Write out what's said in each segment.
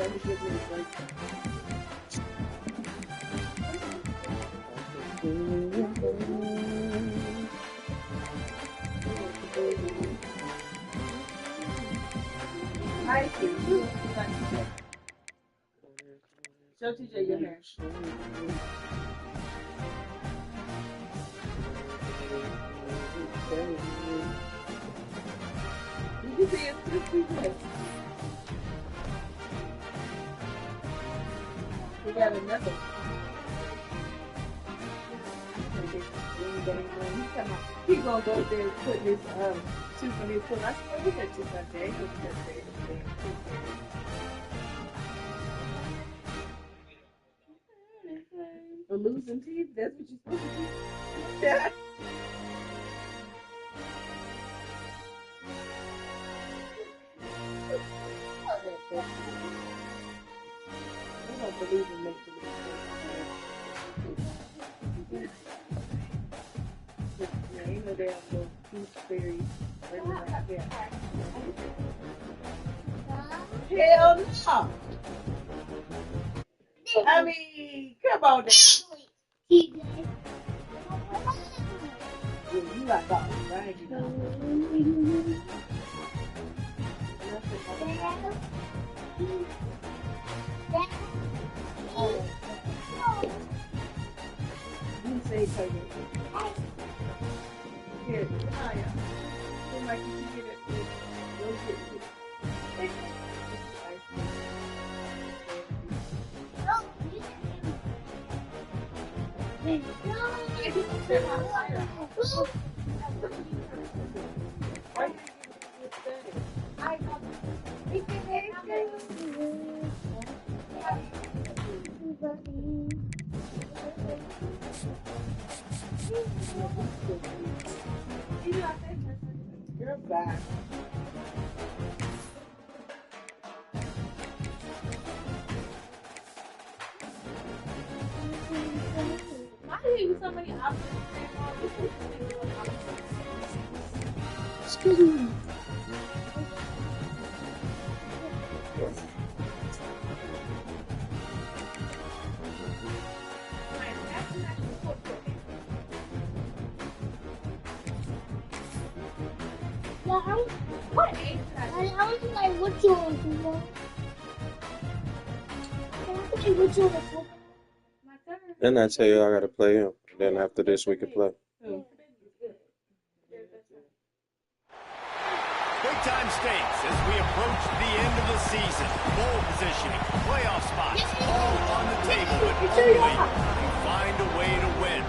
I see you. Show TJ your hair. Did you see his sister? We got another. He gonna go there and put his tooth on his foot. I said, look at you right there. For losing teeth, that's what you're supposed to do. Yeah. I don't believe in making mistakes. Ain't no damn little tooth fairy. Hell no. I mean, come on now. You like that, right? You say something. Here, Maya. Seems like you can get it. Go get it. You're back. Why do you so many options? Excuse me. What age? I was like, what's your one? Then I tell you I gotta play him. Then after this we can play. Big time stakes as we approach the end of the season. Bowl positioning, playoff spots, all on the table, but only to find a way to win.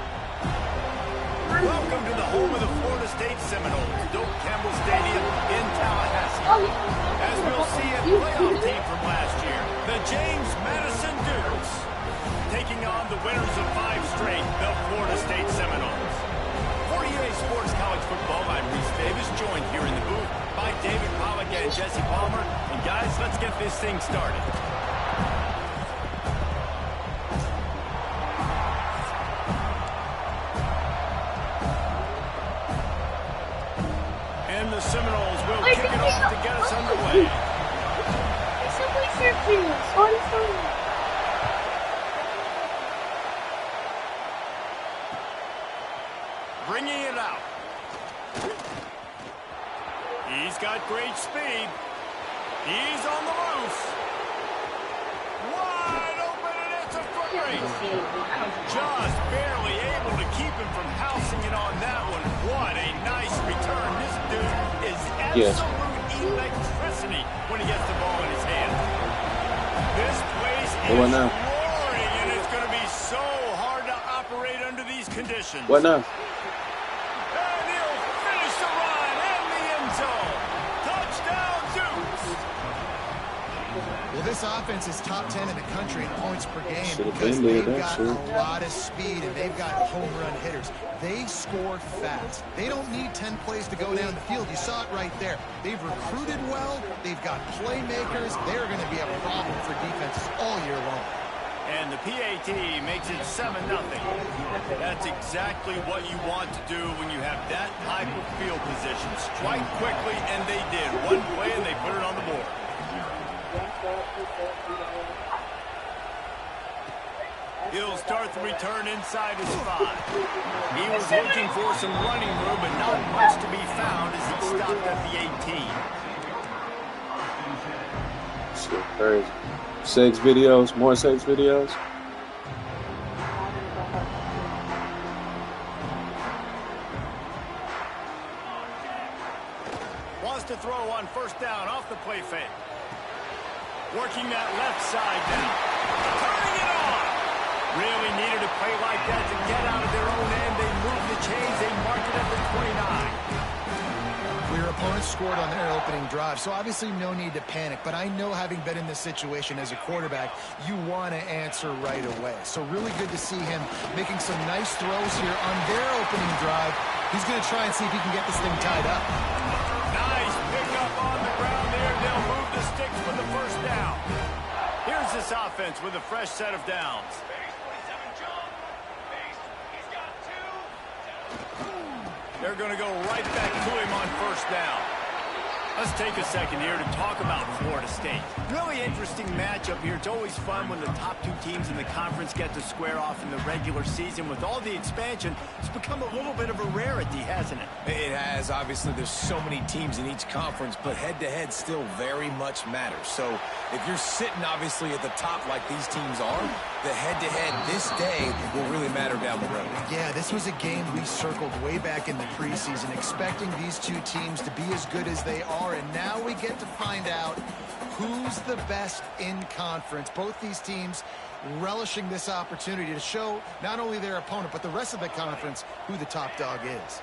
Welcome to the home of the Florida State Seminoles, Doak Campbell Stadium in Tallahassee. As we'll see a playoff team from last year, the James Madison Dukes, taking on the winners of 5 straight, the Florida State Seminoles. For EA Sports College Football, I'm Reese Davis, joined here in the booth by David Pollack and Jesse Palmer. And guys, let's get this thing started. And the Seminoles will kick it off to get us underway. Bringing it out. He's got great speed. He's on the loose. Wide open, and it's a foot race. Just barely able to keep him from housing it on that one. What a nice return. This dude is absolute electricity when he gets the ball in his hand. This place is roaring, and it's going to be so hard to operate under these conditions. What now? And he'll finish the run and the end zone. Touchdown, Dukes. Well, this offense is top 10 in the country in points per game because been there, they've got sure. a lot of speed and they've got home run hitters. They score fast. They don't need 10 plays to go down the field. You saw it right there. They've recruited well. They've got playmakers. They're going to be a problem for defenses all year long. And the PAT makes it 7-0. That's exactly what you want to do when you have that type of field position. Strike quickly, and they did. One play, and they put it on the board. start the return inside his 5. He was looking for some running room, but not much to be found as he stopped at the 18. Shit, crazy. 6 videos, more 6 videos. Wants to throw on first down off the play fake. Working that left side now. Turning it on. Really needed a play like that to get out of their own end. They moved the chains. They marked it at the 29. Your opponent scored on their opening drive, so obviously no need to panic. But I know, having been in this situation as a quarterback, you want to answer right away. So really good to see him making some nice throws here on their opening drive. He's going to try and see if he can get this thing tied up. Nice pickup on the ground there. They'll move the sticks for the first down. Here's this offense with a fresh set of downs. They're going to go right back to him on first down. Let's take a second here to talk about Florida State. Really interesting matchup here. It's always fun when the top 2 teams in the conference get to square off in the regular season. With all the expansion, it's become a little bit of a rarity, hasn't it? It has. Obviously, there's so many teams in each conference, but head-to-head still very much matters. So if you're sitting, obviously, at the top like these teams are, the head-to-head this day will really matter down the road. Yeah, this was a game we circled way back in the preseason, expecting these 2 teams to be as good as they are, and now we get to find out who's the best in conference. Both these teams relishing this opportunity to show not only their opponent, but the rest of the conference who the top dog is.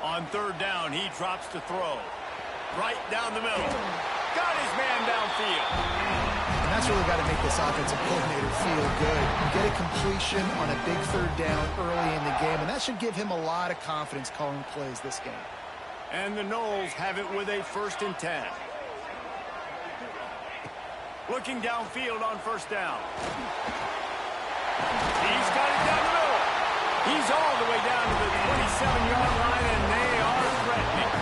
On third down, he drops to throw. Right down the middle. Got his man downfield. And that's really got to make this offensive coordinator feel good. Get a completion on a big third down early in the game, and that should give him a lot of confidence calling plays this game. And the Noles have it with a 1st and 10. Looking downfield on first down. He's got it down the middle. He's all the way down to the 27-yard line, and they are threatening.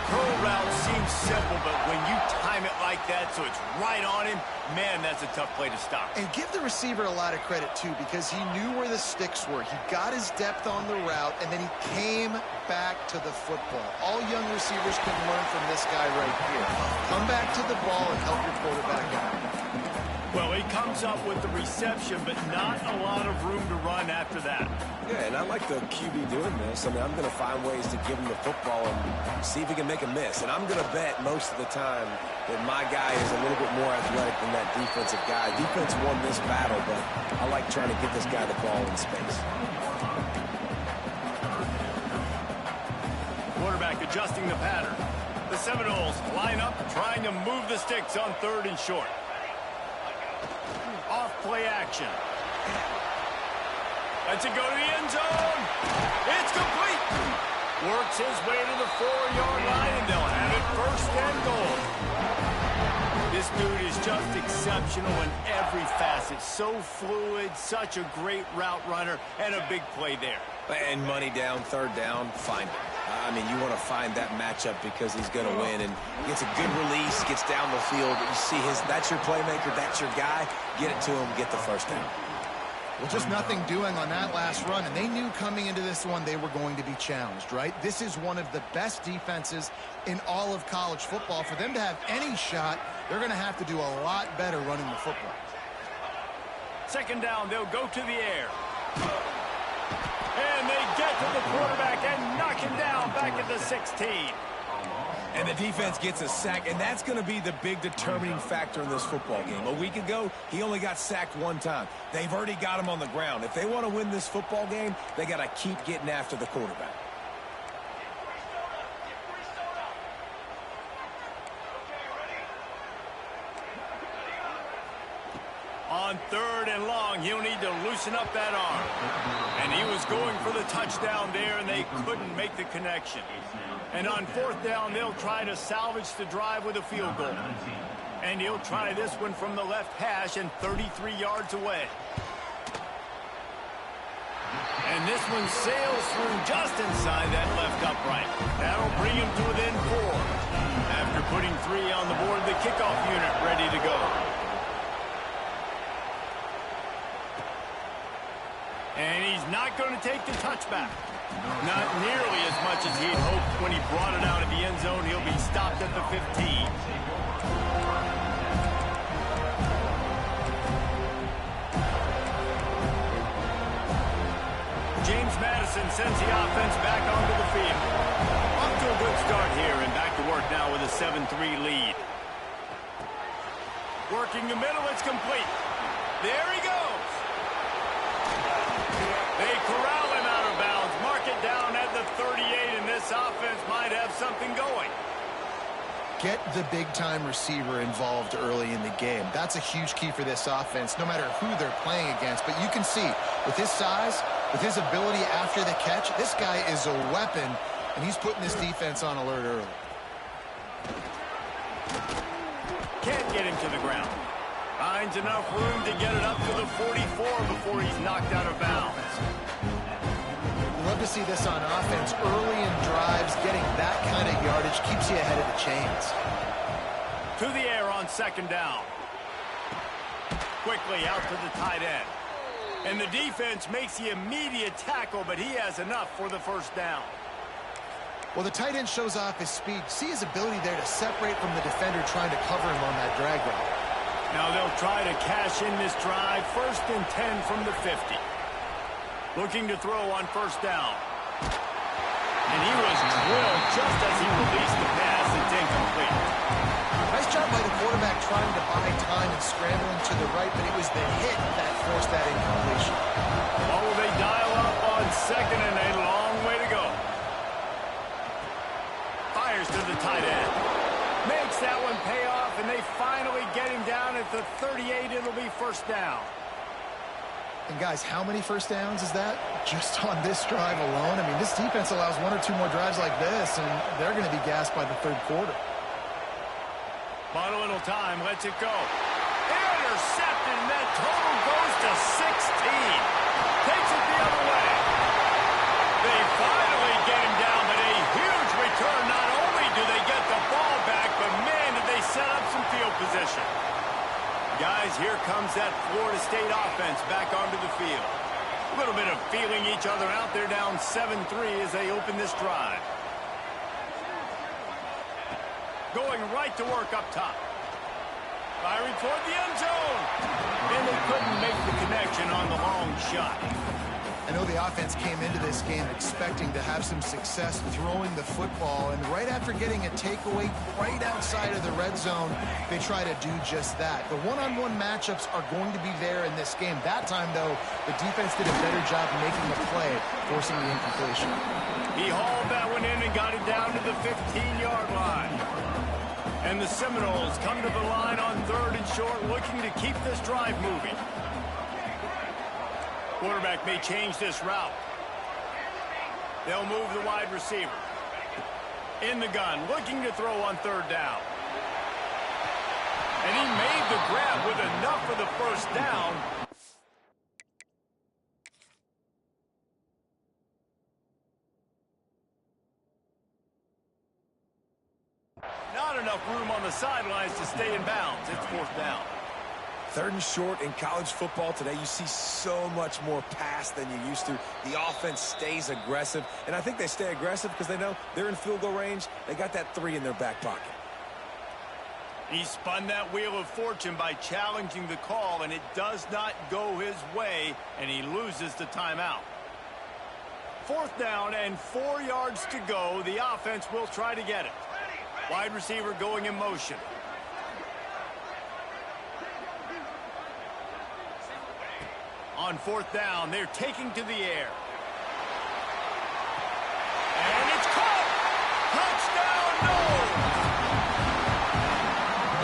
Curl route seems simple, but when you time it like that so it's right on him, man, that's a tough play to stop. And give the receiver a lot of credit, too, because he knew where the sticks were. He got his depth on the route, and then he came back to the football. All young receivers can learn from this guy right here. Come back to the ball and help your quarterback out. Well, he comes up with the reception, but not a lot of room to run after that. Yeah, and I like the QB doing this. I mean, I'm going to find ways to give him the football and see if he can make a miss. And I'm going to bet most of the time that my guy is a little bit more athletic than that defensive guy. Defense won this battle, but I like trying to get this guy the ball in space. Quarterback adjusting the pattern. The Seminoles line up, trying to move the sticks on 3rd and short. Off play action. Lets it go to the end zone. It's complete. Works his way to the 4-yard line, and they'll have it 1st and goal. This dude is just exceptional in every facet. So fluid, such a great route runner, and a big play there. And money down, 3rd down, find him. I mean, you want to find that matchup because he's going to win, and gets a good release, gets down the field. You see that's your playmaker, that's your guy. Get it to him, get the 1st down. Well, just nothing doing on that last run, and they knew coming into this one they were going to be challenged, right? This is one of the best defenses in all of college football. For them to have any shot, they're going to have to do a lot better running the football. 2nd down, they'll go to the air. And they get to the quarterback and knock him down back at the 16. And the defense gets a sack, and that's going to be the big determining factor in this football game. A week ago, he only got sacked 1 time. They've already got him on the ground. If they want to win this football game, they got to keep getting after the quarterback. On 3rd and long, he'll need to loosen up that arm. And he was going for the touchdown there, and they couldn't make the connection. And on 4th down, they'll try to salvage the drive with a field goal. And he'll try this one from the left hash and 33 yards away. And this this one sails through just inside that left upright. That'll bring him to within 4. After putting 3 on the board, the kickoff unit ready to go. And he's not going to take the touchback. Not nearly as much as he'd hoped when he brought it out of the end zone. He'll be stopped at the 15. James Madison sends the offense back onto the field. Off to a good start here and back to work now with a 7-3 lead. Working the middle, it's complete. There he goes. They corral him out of bounds. Mark it down at the 38, and this offense might have something going. Get the big-time receiver involved early in the game. That's a huge key for this offense, no matter who they're playing against. But you can see, with his size, with his ability after the catch, this guy is a weapon, and he's putting this defense on alert early. Can't get him to the ground. Finds enough room to get it up to the 44 before he's knocked out of bounds. Love to see this on offense. Early in drives, getting that kind of yardage keeps you ahead of the chains. To the air on 2nd down. Quickly out to the tight end. And the defense makes the immediate tackle, but he has enough for the 1st down. Well, the tight end shows off his speed. See his ability there to separate from the defender trying to cover him on that drag route. Now they'll try to cash in this drive. 1st and 10 from the 50. Looking to throw on 1st down. And he was drilled just as he released the pass. It's incomplete. Nice job by the quarterback trying to buy time and scrambling to the right, but it was the hit that forced that incompletion. What will they dial up on 2nd and a long way to go? Fires to the tight end. Makes that one pay off, and they finally get him down at the 38. It'll be 1st down. And guys, how many 1st downs is that? Just on this drive alone? I mean, this defense allows 1 or 2 more drives like this, and they're going to be gassed by the 3rd quarter. Bought a little time, lets it go. Intercepted, and that total goes to 16. Takes it the other way. They finally get him down, but a huge return. Not only do they get the ball back, but man, did they set up some field position. Guys, here comes that Florida State offense back onto the field. A little bit of feeling each other out. They're down 7-3 as they open this drive. Going right to work up top. Firing toward the end zone. And they couldn't make the connection on the long shot. I know the offense came into this game expecting to have some success throwing the football, and right after getting a takeaway right outside of the red zone, they try to do just that. The one-on-one matchups are going to be there in this game. That time, though, the defense did a better job making the play, forcing the incompletion. He hauled that one in and got it down to the 15-yard line. And the Seminoles come to the line on 3rd and short, looking to keep this drive moving. Quarterback may change this route. They'll move the wide receiver. In the gun, looking to throw on 3rd down. And he made the grab with enough for the 1st down. Not enough room on the sidelines to stay in bounds. It's 4th down. 3rd and short in college football today. You see so much more pass than you used to. The offense stays aggressive, and I think they stay aggressive because they know they're in field goal range. They got that 3 in their back pocket. He spun that wheel of fortune by challenging the call, and it does not go his way, and he loses the timeout. 4th down and 4 yards to go. The offense will try to get it. Wide receiver going in motion. On 4th down, they're taking to the air. And it's caught! Touchdown, no!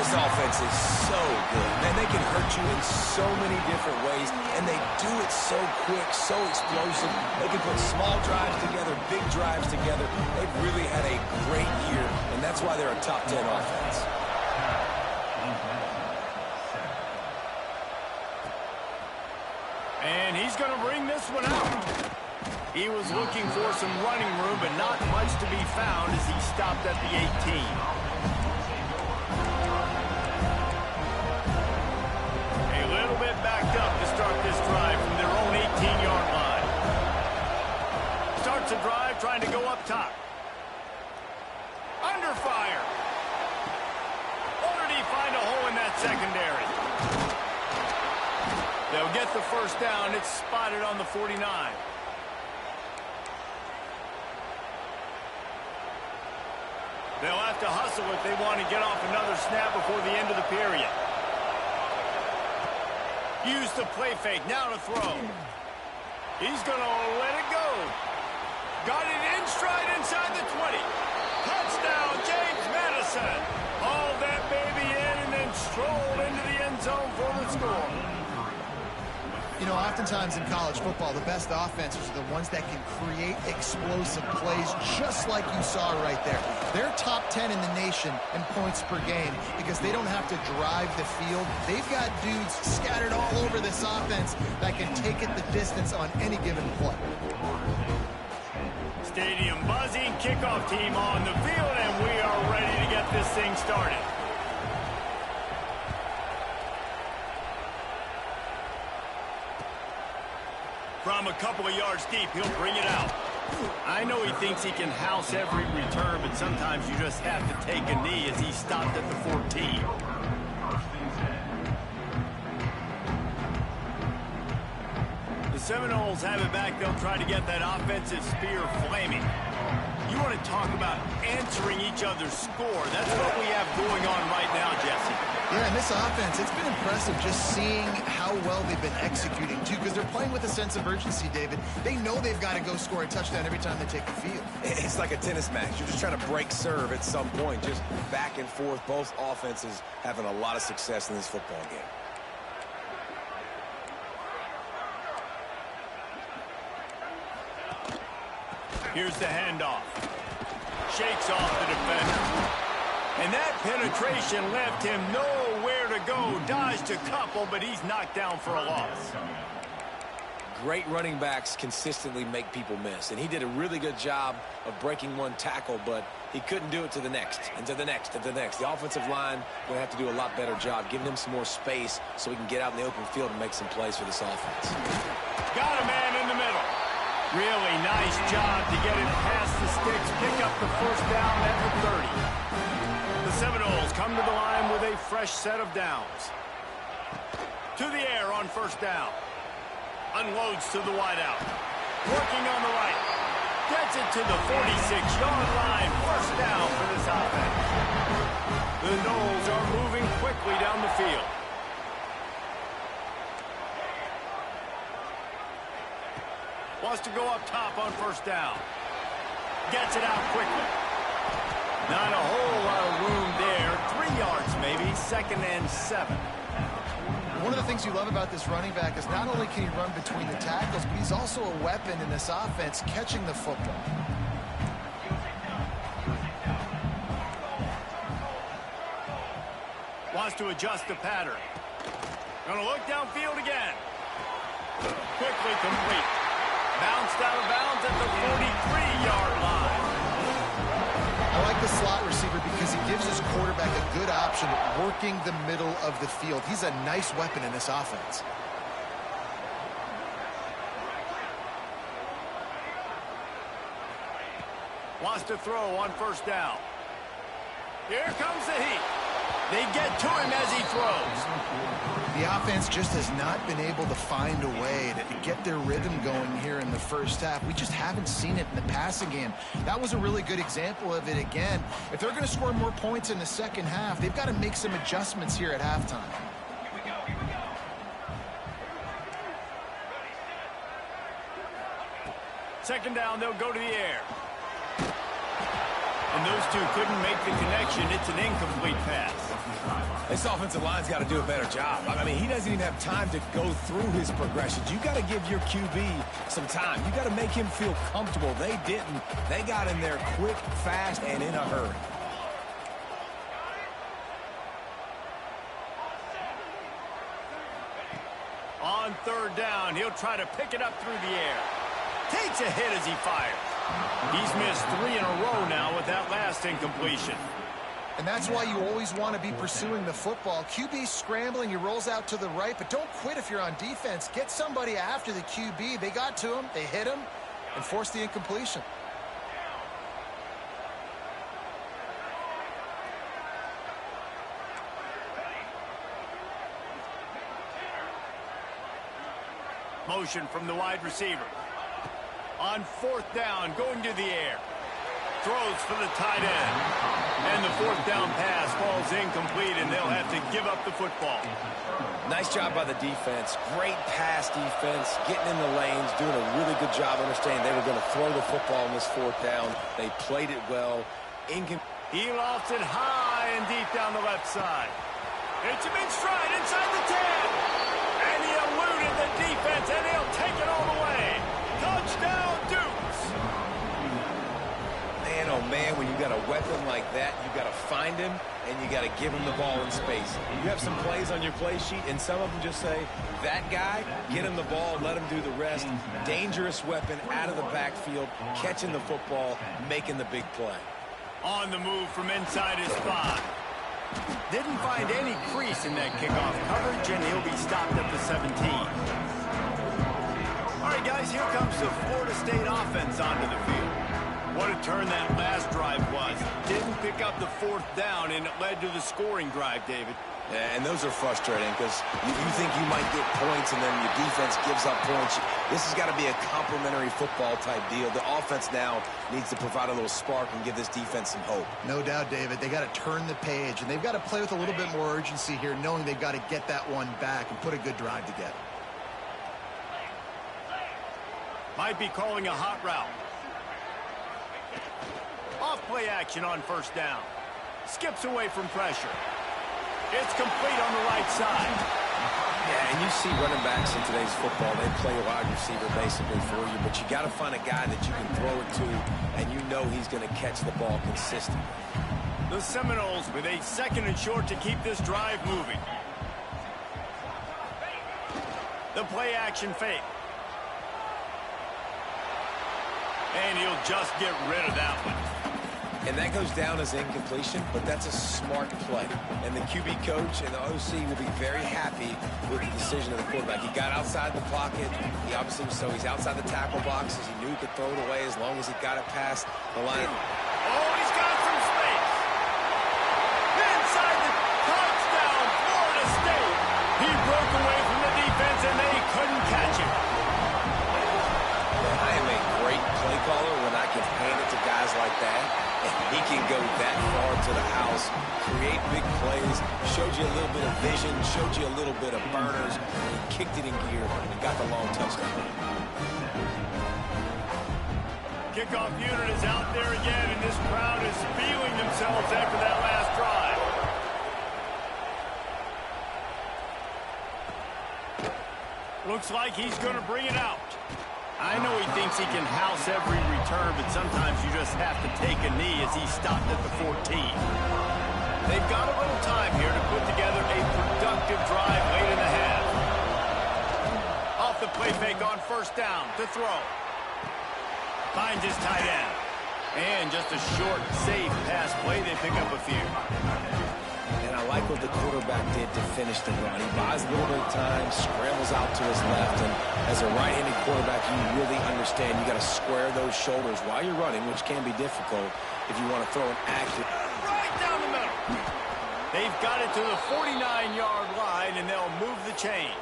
This offense is so good. Man, they can hurt you in so many different ways, and they do it so quick, so explosive. They can put small drives together, big drives together. They've really had a great year, and that's why they're a top 10 offense. And he's going to bring this one out. He was looking for some running room, but not much to be found as he stopped at the 18. A little bit backed up to start this drive from their own 18-yard line. Starts the drive trying to go up top. Under fire. Or did he find a hole in that secondary? They'll get the first down. It's spotted on the 49. They'll have to hustle if they want to get off another snap before the end of the period. Use the play fake. Now to throw. He's going to let it go. Got it in stride inside the 20. Touchdown, James Madison. Hauled that baby in and then strolled into the end zone for the score. You know, oftentimes in college football, the best offenses are the ones that can create explosive plays, just like you saw right there. They're top 10 in the nation in points per game because they don't have to drive the field. They've got dudes scattered all over this offense that can take it the distance on any given play. Stadium buzzing, kickoff team on the field, and we are ready to get this thing started. From a couple of yards deep, he'll bring it out. I know he thinks he can house every return, but sometimes you just have to take a knee as he stopped at the 14. The Seminoles have it back. They'll try to get that offensive spear flaming. You want to talk about answering each other's score. That's what we have going on right now, Jesse. Yeah, and this offense, it's been impressive just seeing how well they've been executing, too, because they're playing with a sense of urgency, David. They know they've got to go score a touchdown every time they take the field. It's like a tennis match. You're just trying to break serve at some point, just back and forth. Both offenses having a lot of success in this football game. Here's the handoff. Shakes off the defender. And that penetration left him nowhere to go. Dodged a couple, but he's knocked down for a loss. Great running backs consistently make people miss, and he did a really good job of breaking one tackle, but he couldn't do it to the next, and to the next, and to the next. The offensive line going to have to do a lot better job, giving him some more space so he can get out in the open field and make some plays for this offense. Got a man in the middle. Really nice job to get it past the sticks, pick up the first down at the 30. The Seminoles come to the line with a fresh set of downs. To the air on first down. Unloads to the wideout. Working on the right. Gets it to the 46-yard line. First down for this offense. The Noles are moving quickly down the field. Wants to go up top on first down. Gets it out quickly. Not a whole lot of room there. 3 yards maybe. Second and 7. One of the things you love about this running back is not only can he run between the tackles, but he's also a weapon in this offense catching the football. Wants to adjust the pattern. Gonna look downfield again. Quickly complete. Bounced out of bounds at the 43-yard line. I like the slot receiver because he gives his quarterback a good option working the middle of the field. He's a nice weapon in this offense. Wants to throw on first down. Here comes the heat. They get to him as he throws. The offense just has not been able to find a way to get their rhythm going here in the first half. We just haven't seen it in the passing game. That was a really good example of it again. If they're going to score more points in the second half, they've got to make some adjustments here at halftime. Second down, they'll go to the air. And those two couldn't make the connection. It's an incomplete pass. This offensive line's got to do a better job. I mean, he doesn't even have time to go through his progressions. You got to give your QB some time. You got to make him feel comfortable. They didn't. They got in there quick, fast, and in a hurry. On third down, he'll try to pick it up through the air. Takes a hit as he fires. He's missed 3 in a row now with that last incompletion. And that's why you always want to be pursuing the football. QB scrambling, he rolls out to the right, but don't quit if you're on defense. Get somebody after the QB. They got to him, they hit him, and forced the incompletion. Motion from the wide receiver. On 4th down, going to the air. Throws for the tight end. And the 4th down pass falls incomplete, and they'll have to give up the football. Nice job by the defense. Great pass defense, getting in the lanes, doing a really good job understanding they were going to throw the football on this 4th down. They played it well. He lofts it high and deep down the left side. It's him in stride inside the 10. And he eluded the defense, and he'll take it all the way. Touchdown, Dukes. Man, oh man, when you got a weapon like that, you got to find him, and you got to give him the ball in space. You have some plays on your play sheet, and some of them just say, that guy, get him the ball, let him do the rest. Dangerous weapon out of the backfield, catching the football, making the big play. On the move from inside his 5. Didn't find any crease in that kickoff coverage, and he'll be stopped at the 17. All right, guys, here comes the Florida State offense onto the field. What a turn that last drive was. Didn't pick up the 4th down, and it led to the scoring drive, David. Yeah, and those are frustrating because you think you might get points and then your defense gives up points. This has got to be a complementary football type deal. The offense now needs to provide a little spark and give this defense some hope. No doubt, David. They got to turn the page, and they've got to play with a little bit more urgency here, knowing they've got to get that one back and put a good drive together. Might be calling a hot route. Off play action on 1st down. Skips away from pressure. It's complete on the right side. Yeah, and you see running backs in today's football, they play a wide receiver basically for you, but you got to find a guy that you can throw it to, and you know he's going to catch the ball consistently. The Seminoles with a 2nd and short to keep this drive moving. The play action fake. And he'll just get rid of that one. And that goes down as incompletion, but that's a smart play. And the QB coach and the OC will be very happy with the decision of the quarterback. He got outside the pocket. He obviously was so he's outside the tackle boxes. He knew he could throw it away as long as he got it past the line. Oh, he's got some space. Inside the touchdown, Florida State. He broke away from the defense, and they couldn't catch him. I am a great play caller when I can hand it to guys like that. And he can go that far to the house, create big plays, showed you a little bit of vision, showed you a little bit of burners, and he kicked it in gear and got the long touchdown. Kickoff unit is out there again, and this crowd is feeling themselves after that last drive. Looks like he's going to bring it out. I know he thinks he can house every return, but sometimes you just have to take a knee as he stopped at the 14. They've got a little time here to put together a productive drive late in the half. Off the play fake on 1st down to throw. Finds his tight end. And just a short, safe pass play. They pick up a few. And I like what the quarterback did to finish the run. He buys a little bit of time, scrambles out to his left, and as a right-handed quarterback, you really understand you got to square those shoulders while you're running, which can be difficult if you want to throw an accurate. Right down the middle. They've got it to the 49-yard line, and they'll move the chains.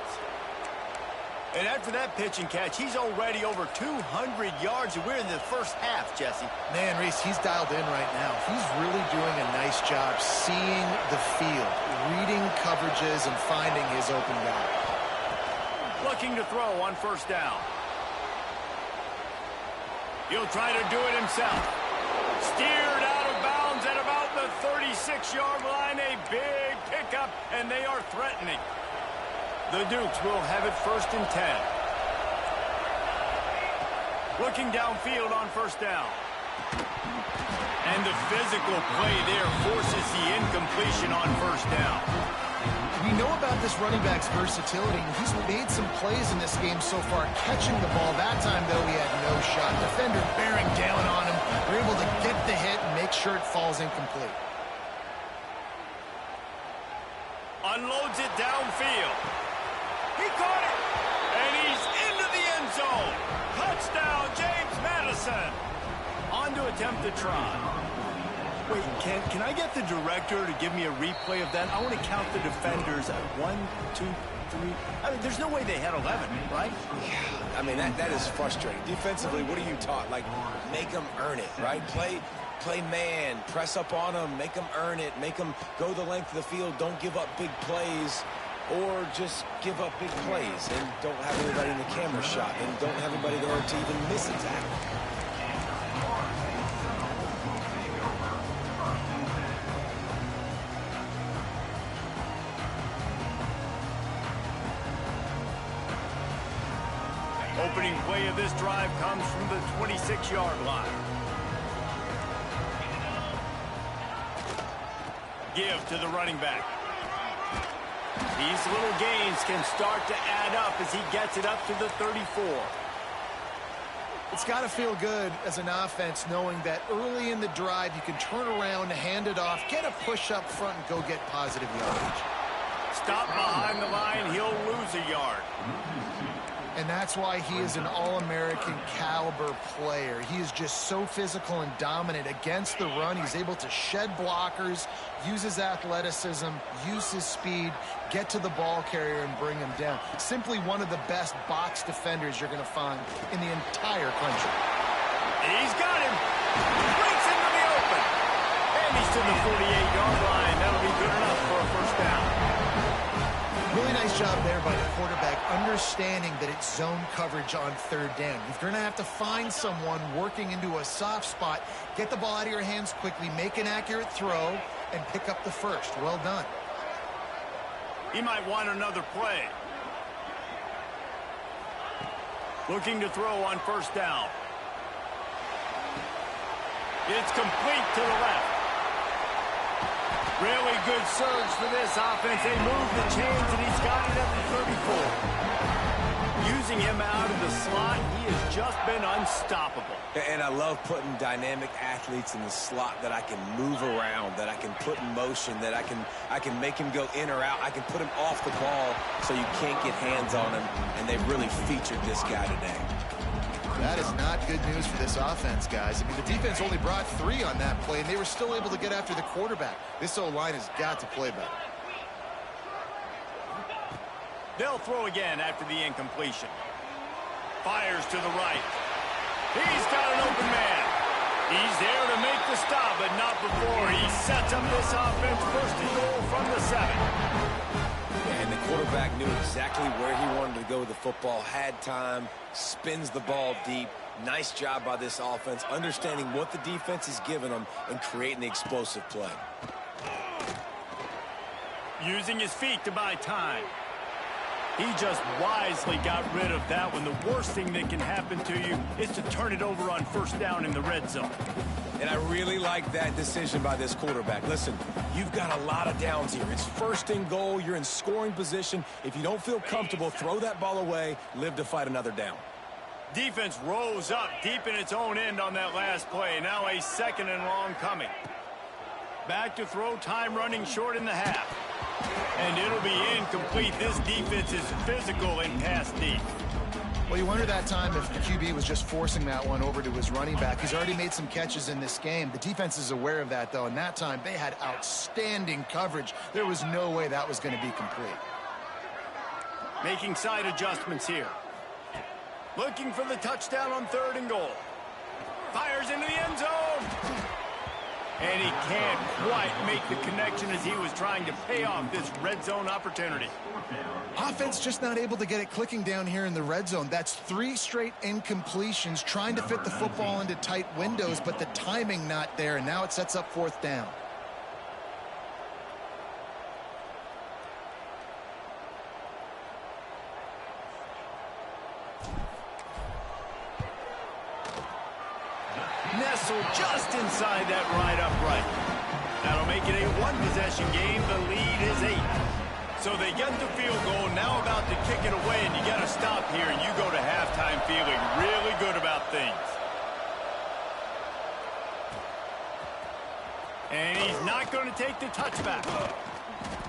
And after that pitch and catch, he's already over 200 yards, and we're in the 1st half, Jesse. Man, Reese, he's dialed in right now. He's really doing a nice job seeing the field, reading coverages, and finding his open guy. Looking to throw on 1st down. He'll try to do it himself. Steered out of bounds at about the 36-yard line. A big pickup, and they are threatening. The Dukes will have it 1st and 10. Looking downfield on 1st down. And the physical play there forces the incompletion on 1st down. We know about this running back's versatility, and he's made some plays in this game so far, catching the ball. That time, though, he had no defender bearing down on him. They're able to get the hit and make sure it falls incomplete. Unloads it downfield. He caught it. And he's into the end zone. Touchdown, James Madison. On to attempt the try. Wait, can I get the director to give me a replay of that? I want to count the defenders at 1, 2, 3. I mean, there's no way they had 11, right? Yeah, I mean, that is frustrating. Defensively, what are you taught? Like, make them earn it, right? Play man, press up on them, make them earn it, make them go the length of the field, don't give up big plays, or just give up big plays and don't have anybody in the camera shot and don't have anybody there to even miss a tackle. Opening play of this drive comes from the 26-yard line. Give to the running back. These little gains can start to add up as he gets it up to the 34. It's got to feel good as an offense knowing that early in the drive you can turn around, hand it off, get a push up front, and go get positive yardage. Stop behind the line, he'll lose a yard. And that's why he is an All-American caliber player. He is just so physical and dominant against the run. He's able to shed blockers, use his athleticism, use his speed, get to the ball carrier and bring him down. Simply one of the best box defenders you're going to find in the entire country. He's got him. Breaks into the open. And he's to the 48-yard line. That'll be good enough for a first down. Really nice job there by the quarterback, understanding that it's zone coverage on third down. You're going to have to find someone working into a soft spot, get the ball out of your hands quickly, make an accurate throw, and pick up the first. Well done. He might want another play. Looking to throw on first down. It's complete to the left. Really good surge for this offense. They move the chains, and he's got it at the 34. Using him out of the slot, he has just been unstoppable. And I love putting dynamic athletes in the slot that I can move around, that I can put in motion, that I can make him go in or out. I can put him off the ball so you can't get hands on him, and they really featured this guy today. That is not good news for this offense, guys. I mean, the defense only brought 3 on that play, and they were still able to get after the quarterback. This O-line has got to play better. They'll throw again after the incompletion. Fires to the right. He's got an open man. He's there to make the stop, but not before he sets up this offense first and goal from the 7. And the quarterback knew exactly where he wanted to go with the football, had time, spins the ball deep. Nice job by this offense, understanding what the defense is giving them and creating the explosive play. Using his feet to buy time. He just wisely got rid of that one. The worst thing that can happen to you is to turn it over on first down in the red zone. And I really like that decision by this quarterback. Listen, you've got a lot of downs here. It's first and goal. You're in scoring position. If you don't feel comfortable, throw that ball away. Live to fight another down. Defense rose up deep in its own end on that last play. Now a second and long coming. Back to throw, time running short in the half. And it'll be incomplete. This defense is physical and pass deep. Well, you wonder that time if the QB was just forcing that one over to his running back. He's already made some catches in this game. The defense is aware of that, though, and that time they had outstanding coverage. There was no way that was going to be complete. Making side adjustments here. Looking for the touchdown on third and goal. Fires into the end zone. And he can't quite make the connection as he was trying to pay off this red zone opportunity. Offense just not able to get it clicking down here in the red zone. That's 3 straight incompletions, trying to fit the football into tight windows, but the timing not there, and now it sets up fourth down. Nestled just inside that right upright. That'll make it a one-possession game. The lead is 8. So they get the field goal, now about to kick it away, and you got to stop here. You go to halftime feeling really good about things. And he's not going to take the touchback.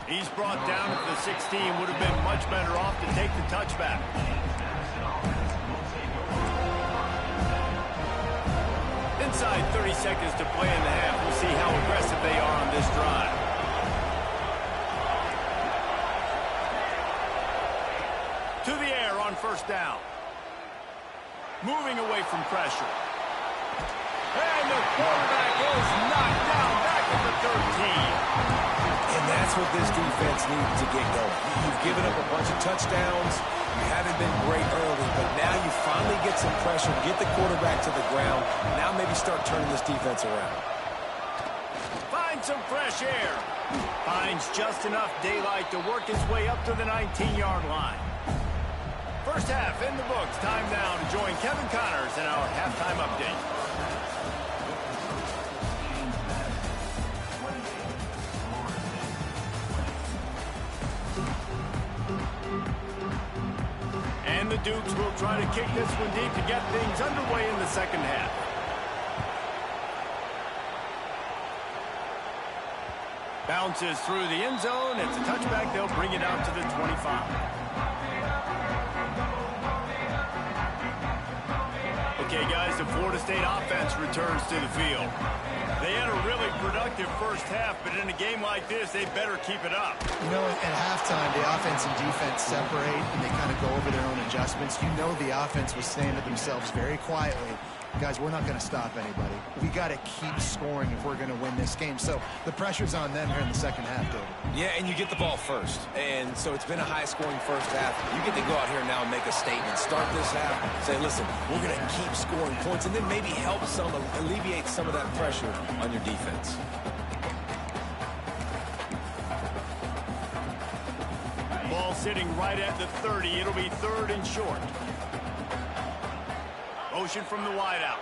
He's brought down at the 16. Would have been much better off to take the touchback. Inside 30 seconds to play in the half. We'll see how aggressive they are on this drive. To the air on first down. Moving away from pressure. And the quarterback is knocked down back at the 13. And that's what this defense needs to get going. You've given up a bunch of touchdowns. You haven't been great early, but now you finally get some pressure, get the quarterback to the ground. Now maybe start turning this defense around. Find some fresh air. Finds just enough daylight to work his way up to the 19-yard line. First half in the books. Time now to join Kevin Connors in our halftime update. And the Dukes will try to kick this one deep to get things underway in the second half. Bounces through the end zone. It's a touchback. They'll bring it out to the 25. Okay, guys, the Florida State offense returns to the field. They had a really productive first half, but in a game like this, they better keep it up. You know, at halftime, the offense and defense separate, and they kind of go over their own adjustments. You know the offense was saying to themselves very quietly, guys, we're not going to stop anybody. We got to keep scoring if we're going to win this game. So the pressure's on them here in the second half, David. Yeah, and you get the ball first. And so it's been a high-scoring first half. You get to go out here now and make a statement. Start this half, say, listen, we're going to keep scoring points, and then maybe help some, alleviate some of that pressure on your defense. Ball sitting right at the 30. It'll be third and short. Motion from the wideout.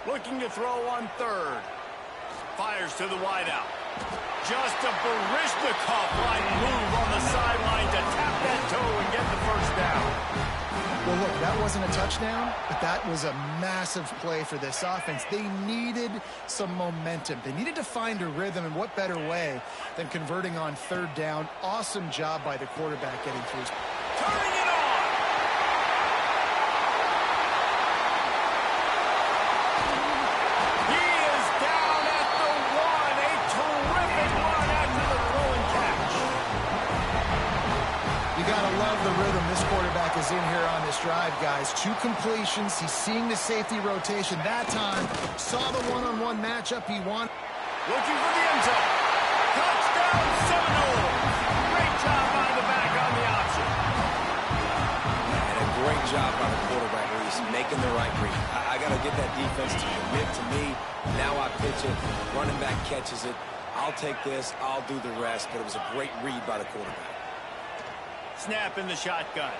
Looking to throw on third. Fires to the wideout. Just a Barishnikov-like move on the sideline to tap that toe and get the first down. Well, look, that wasn't a touchdown, but that was a massive play for this offense. They needed some momentum. They needed to find a rhythm, and what better way than converting on third down. Awesome job by the quarterback getting through. Turning it on! He is down at the 1. A terrific run after the throw and catch. You got to love the rhythm this quarterback is in here on this drive, guys. 2 completions. He's seeing the safety rotation. That time, saw the one-on-one matchup he wanted. Looking for the end zone. Touchdown Seminoles. Great job by the back on the option. And a great job by the quarterback, Reese, making the right read. I got to get that defense to commit to me. Now I pitch it. Running back catches it. I'll take this. I'll do the rest. But it was a great read by the quarterback. Snap in the shotgun.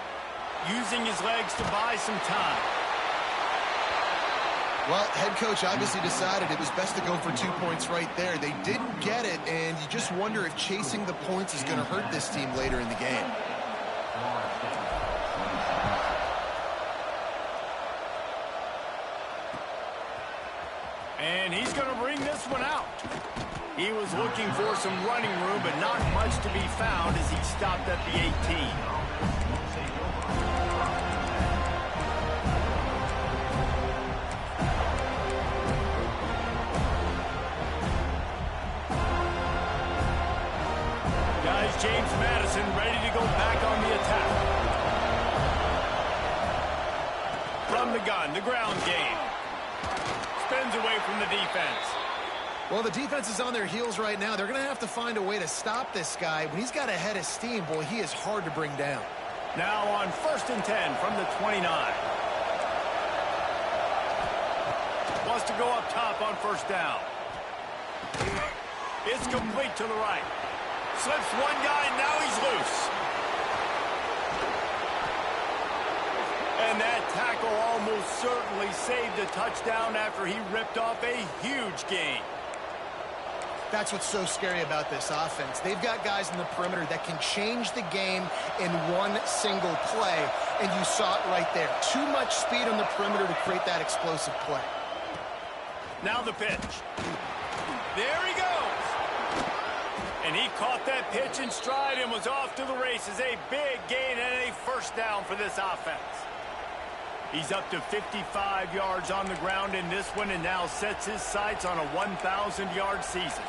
Using his legs to buy some time. Well, head coach obviously decided it was best to go for 2 points right there. They didn't get it, and you just wonder if chasing the points is going to hurt this team later in the game. And he's going to bring this one out. He was looking for some running room, but not much to be found as he stopped at the 18. Guys, James Madison ready to go back on the attack. From the gun, the ground game. Spins away from the defense. Well, the defense is on their heels right now. They're going to have to find a way to stop this guy. When he's got a head of steam, boy, he is hard to bring down. Now on 1st and 10 from the 29. Wants to go up top on first down. It's complete to the right. Slips one guy, now he's loose. And that tackle almost certainly saved a touchdown after he ripped off a huge gain. That's what's so scary about this offense. They've got guys in the perimeter that can change the game in one single play, and you saw it right there. Too much speed on the perimeter to create that explosive play. Now the pitch. There he goes. And he caught that pitch in stride and was off to the races. A big gain and a first down for this offense. He's up to 55 yards on the ground in this one and now sets his sights on a 1,000-yard season.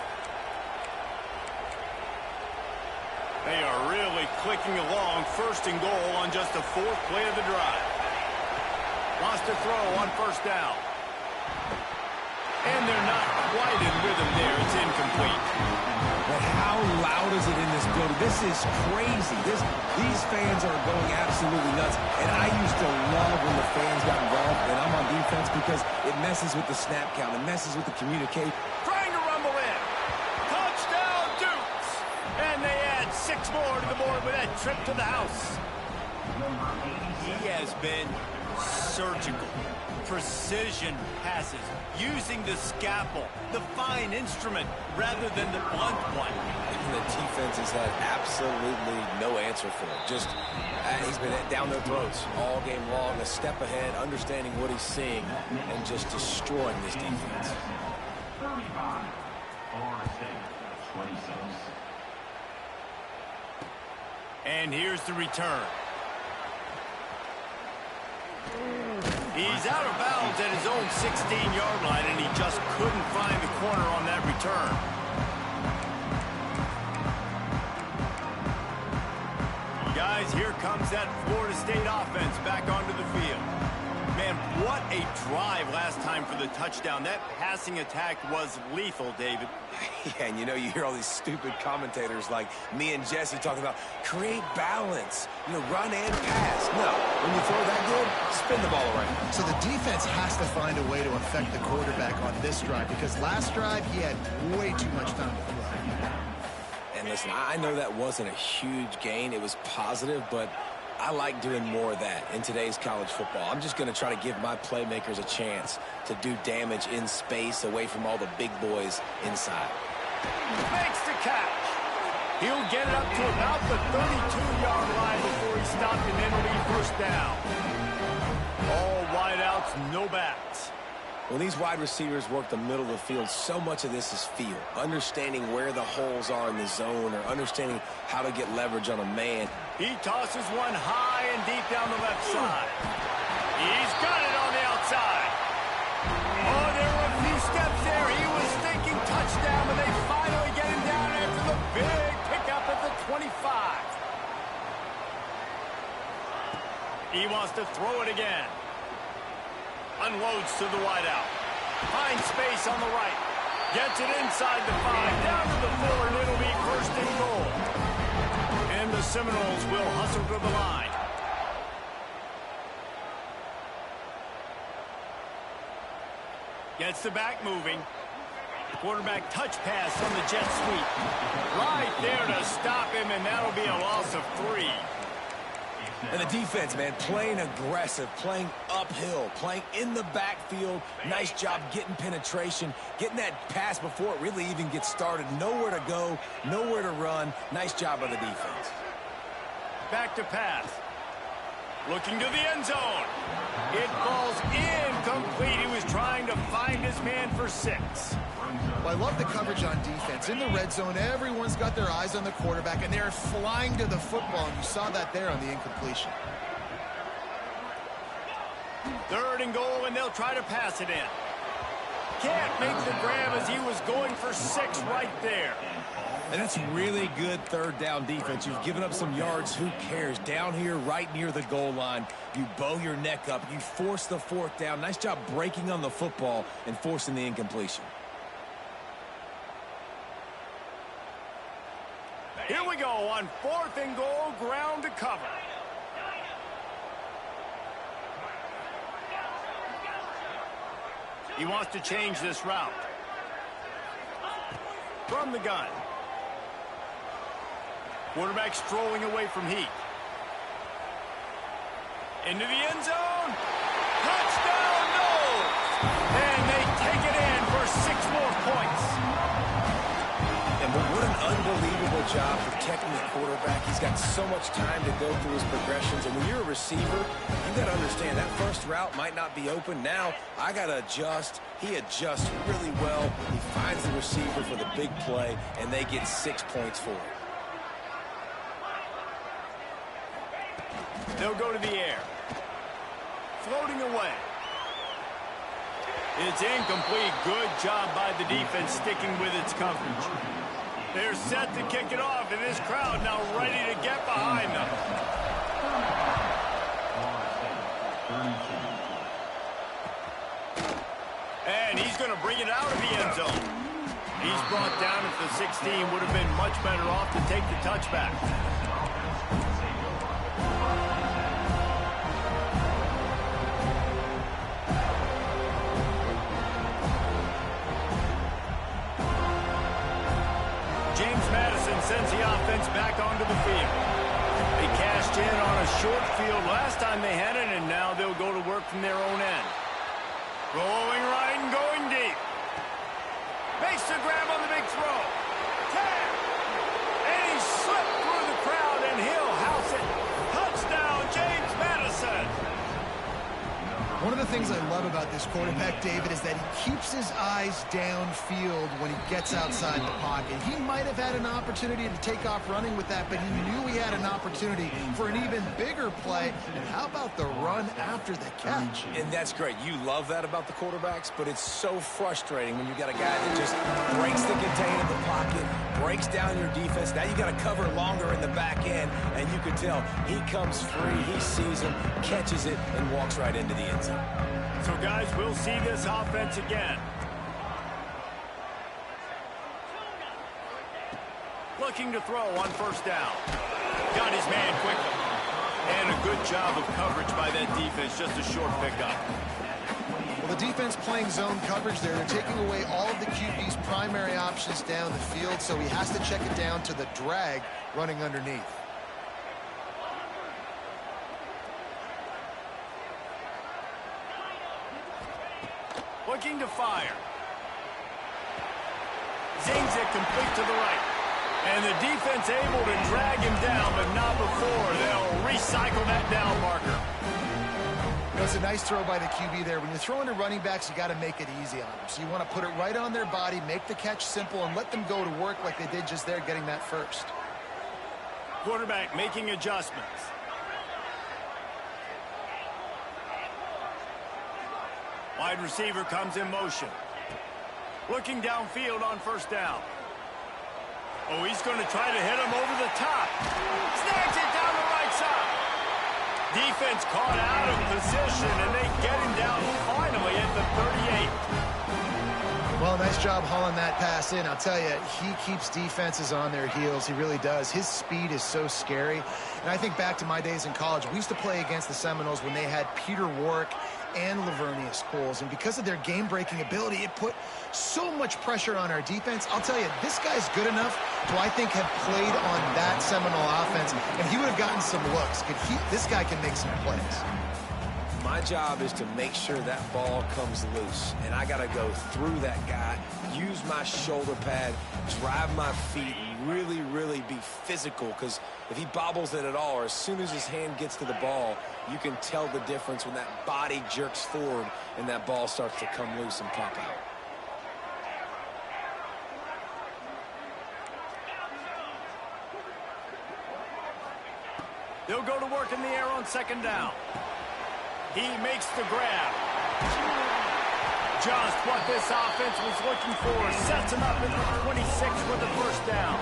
They are really clicking along, first and goal on just the 4th play of the drive. Wants to throw on first down. And they're not quite in rhythm there. It's incomplete. But how loud is it in this building? This is crazy. These fans are going absolutely nuts. And I used to love when the fans got involved, and I'm on defense because it messes with the snap count. It messes with the communication. Trying to rumble in. Touchdown, Dukes. And they add 6 more to the board with that trip to the house. He has been surgical. Precision passes, using the scalpel, the fine instrument, rather than the blunt one. And the defense has had absolutely no answer for him. Just, he's been down their throats all game long, a step ahead, understanding what he's seeing, and just destroying this defense. And here's the return. He's out of bounds at his own 16-yard line, and he just couldn't find the corner on that return. Guys, here comes that Florida State offense back onto the field. Man, what a drive last time for the touchdown. That passing attack was lethal, David. Yeah, and you hear all these stupid commentators like me and Jesse talking about create balance, run and pass. No, when you throw that good, spin the ball around. So the defense has to find a way to affect the quarterback on this drive because last drive he had way too much time to throw. And listen, I know that wasn't a huge gain. It was positive, but I like doing more of that in today's college football. I'm just going to try to give my playmakers a chance to do damage in space away from all the big boys inside. Makes the catch. He'll get it up to about the 32-yard line before he stopped and then lead first down. All wideouts, no backs. When these wide receivers work the middle of the field, so much of this is feel. Understanding where the holes are in the zone or understanding how to get leverage on a man. He tosses one high and deep down the left side. He's got it on the outside. Oh, there were a few steps there. He was thinking touchdown, but they finally get him down after the big pickup at the 25. He wants to throw it again. Unloads to the wideout. Finds space on the right. Gets it inside the 5, down to the 4, and it'll be first and goal. And the Seminoles will hustle to the line. Gets the back moving. Quarterback touch pass on the jet sweep. Right there to stop him, and that'll be a loss of 3. And the defense, man, playing aggressive, playing uphill, playing in the backfield. Nice job getting penetration, getting that pass before it really even gets started. Nowhere to go, nowhere to run. Nice job by the defense. Back to pass. Looking to the end zone. It falls incomplete. He was trying to find his man for 6. Well, I love the coverage on defense. In the red zone, everyone's got their eyes on the quarterback, and they're flying to the football, and you saw that there on the incompletion. 3rd and goal, and they'll try to pass it in. Can't make the grab as he was going for 6 right there. And that's really good 3rd down defense. You've given up some yards. Who cares? Down here right near the goal line, you bow your neck up. You force the 4th down. Nice job breaking on the football and forcing the incompletion. Here we go on 4th and goal, ground to cover. He wants to change this route. From the gun. Quarterback strolling away from Heat. Into the end zone. Touchdown, no! And they take it in for 6 more points. job protecting the quarterback. He's got so much time to go through his progressions. And when you're a receiver, you got to understand that first route might not be open. Now I got to adjust. He adjusts really well. He finds the receiver for the big play, and they get 6 points for it. They'll go to the air. Floating away. It's incomplete. Good job by the defense sticking with its coverage. They're set to kick it off, and this crowd now ready to get behind them. And he's going to bring it out of the end zone. He's brought down at the 16. Would have been much better off to take the touchback. Sends the offense back onto the field. They cashed in on a short field last time they had it, and now they'll go to work from their own end. Going right and going deep. Makes the grab on the big throw. 10. And he slipped through the crowd, and he'll house it. Touchdown, James Madison. One of the things I love about this quarterback, David, is that he keeps his eyes downfield when he gets outside the pocket. He might have had an opportunity to take off running with that, but he knew he had an opportunity for an even bigger play. And how about the run after the catch? And that's great. You love that about the quarterbacks, but it's so frustrating when you got a guy that just breaks the contain of the pocket, breaks down your defense. Now you got to cover longer in the back end, and you can tell he comes free, he sees him, catches it, and walks right into the end zone. So, guys, we'll see this offense again. Looking to throw on first down. Got his man quickly. And a good job of coverage by that defense. Just a short pickup. Well, the defense playing zone coverage there. They're taking away all of the QB's primary options down the field, so he has to check it down to the drag running underneath. Looking to fire. Zings it complete to the right. And the defense able to drag him down, but not before. They'll recycle that down marker. You know, it's a nice throw by the QB there. When you're throwing to running backs, you got to make it easy on them. So you want to put it right on their body, make the catch simple, and let them go to work like they did just there, getting that first. Quarterback making adjustments. Wide receiver comes in motion. Looking downfield on first down. Oh, he's going to try to hit him over the top. Snags it down the right side. Defense caught out of position, and they get him down finally at the 38. Well, nice job hauling that pass in. I'll tell you, he keeps defenses on their heels. He really does. His speed is so scary. And I think back to my days in college. We used to play against the Seminoles when they had Peter Warrick and Lavernius Coles, and because of their game-breaking ability, it put so much pressure on our defense. I'll tell you, this guy's good enough to, I think, have played on that Seminole offense, and he would have gotten some looks. This guy can make some plays. My job is to make sure that ball comes loose, and I got to go through that guy, use my shoulder pad, drive my feet, really, really be physical, because if he bobbles it at all, or as soon as his hand gets to the ball, you can tell the difference when that body jerks forward and that ball starts to come loose and pop out. They'll go to work in the air on second down. He makes the grab. Just what this offense was looking for. Sets him up at the 26 with the first down.